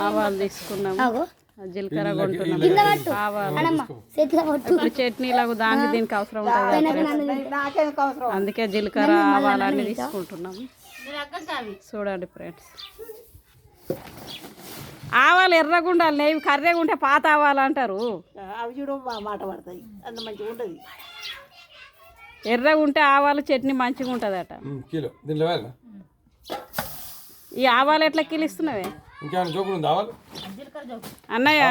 ఆవాలు తీసుకున్నాము, జీలకర్ర కొంటున్నాము, ఆవాలు ఇప్పుడు చట్నీలకు దానికి దీనికి అవసరం ఉంటుంది, అందుకే జీలకర్ర ఆవాలన్నీ తీసుకుంటున్నాము. చూడండి ఫ్రెండ్స్, ఆవాలు ఎర్రగుండాలి, నేవి కర్రెగా ఉంటే పాత ఆవాలు అంటారు. అవి చూడ మాట పడతాయి, అంత మంచిగా ఉంటుంది. ఎర్రగా ఉంటే ఆవాలు చట్నీ మంచిగా ఉంటుందట. ఈ ఆవాలు ఎట్లా కిలిస్తున్నావే అన్నయ్య?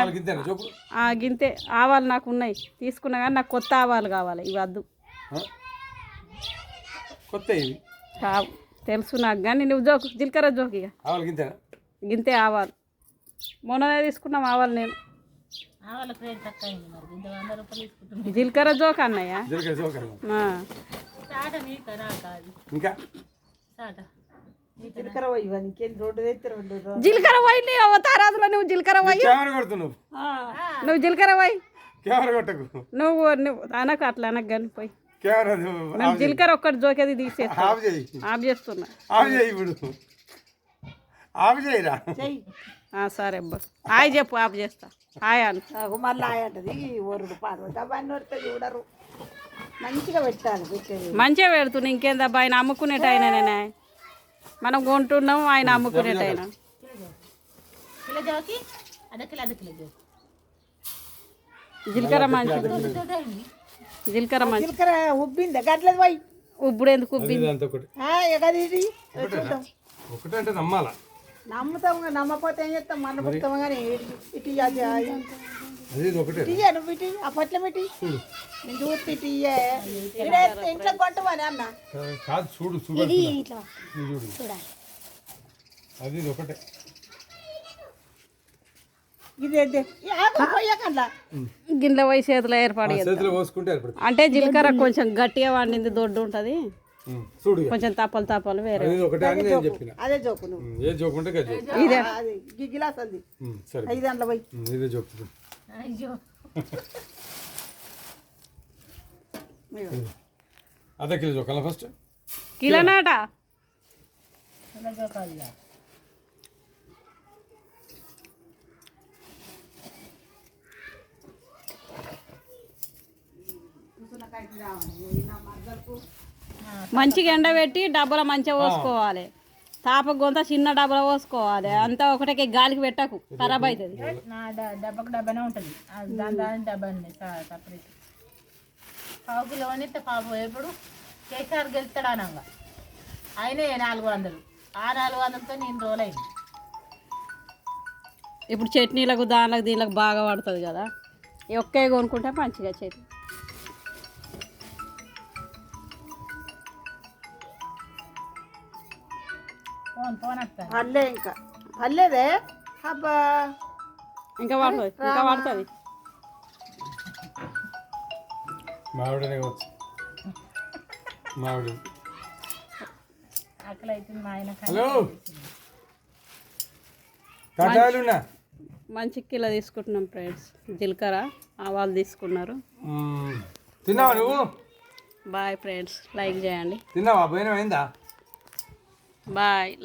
గింతే ఆవాలు నాకు ఉన్నాయి, తీసుకున్నా కానీ నాకు కొత్త ఆవాలు కావాలి, ఇవి వద్దు. తెలుసు నాకు, కానీ నువ్వు జోకు జీలకర్ర జోకు, ఇక గింతే ఆవాలు. మొన్ననే తీసుకున్నాం ఆవాలు నేను. జీలకర్ర జోక్ అన్నయ్య, జీలకర్ర పోయి తారాదులో నువ్వు జీలకర్ర పోయి, నువ్వు జీలకర్ర పోయి, నువ్వు అనకు అట్లా అనకు కానీ పోయి. నేను జీలకర్ర ఒక్కటి జోకేది తీసేస్తా, ఆఫ్ చేస్తున్నా. సరే అబ్బా, హాయ్ చెప్పు, ఆఫ్ చేస్తా. హాయ్ అని మళ్ళీ హాయ్ అంటది, ఒరుడు పాడు అవన్నీ వస్తుంది చూడరు. మంచిగా పెట్టాలి, పెట్టేది మంచిగా పెడుతున్నా. ఇంకేందబ్బా, ఆయన అమ్ముకునేట ఆయననే, మనం కొంటున్నాం, ఆయన అమ్ముకునేట ఆయన. జీలకర్ర మంచిది, జీలకర్ర మంచి. జీలకర్ర ఉబ్బింది గట్లేదు పోయి, ఉప్పుడు ఎందుకు ఉబ్బింది? నమ్ముతాం, నమ్మకపోతే ఏం చేస్తాం, మన పుస్తాం. కానీ ఇటు నువ్వు ఇటు అప్పట్లో పెట్టి నేను చూస్తే ఇటు ఇంట్లో కొంటామని అన్న. గిన్నె పోయి చేతిలో ఏర్పాటు అంటే జీలకర్ర కొంచెం గట్టిగా వండింది, దొడ్డు ఉంటుంది, కొంచెం తప్పలు తప్పలు వేరే. అదే జోకు గిలాస్ అంది 5 గంటల పోయి. అదే కిలో జోకాల ఫస్ట్ కిలోనాట. మంచిగా ఎండబెట్టి డబ్బుల మంచిగా పోసుకోవాలి, తాప గొంత చిన్న డబ్బులు పోసుకోవాలి, అంతా ఒకటే గాలికి పెట్టకు, ఖరాబ్ అవుతుంది. డబ్బాకు డబ్బానే ఉంటుంది, దాని డబ్బా సపరేట్. పావు కిలో ఇస్తే పాపు ఎప్పుడు కేసీఆర్ గెలుస్తాడు అనంగా ఆయనే 400. ఆ 400తో నేను రోజులైంది. ఇప్పుడు చట్నీలకు దానికి దీనికి బాగా పడుతుంది కదా, ఒక్కే కొనుక్కుంటే మంచిగా చట్నీ. పల్లె ఇంకా పర్లేదే అబ్బా, ఇంకా పడుతుంది, ఇంకా పడుతుంది. మావిడనే కావచ్చు, మావిడ. అక్కడ అయితే మా ఆయన మంచి కిలో తీసుకుంటున్నాం ఫ్రెండ్స్. జీలకర్ర ఆవాలు తీసుకున్నారు. తిన్నావా నువ్వు? బాయ్ ఫ్రెండ్స్, లైక్ చేయండి. తిన్నావా? పోయినా అయిందా? బాయ్.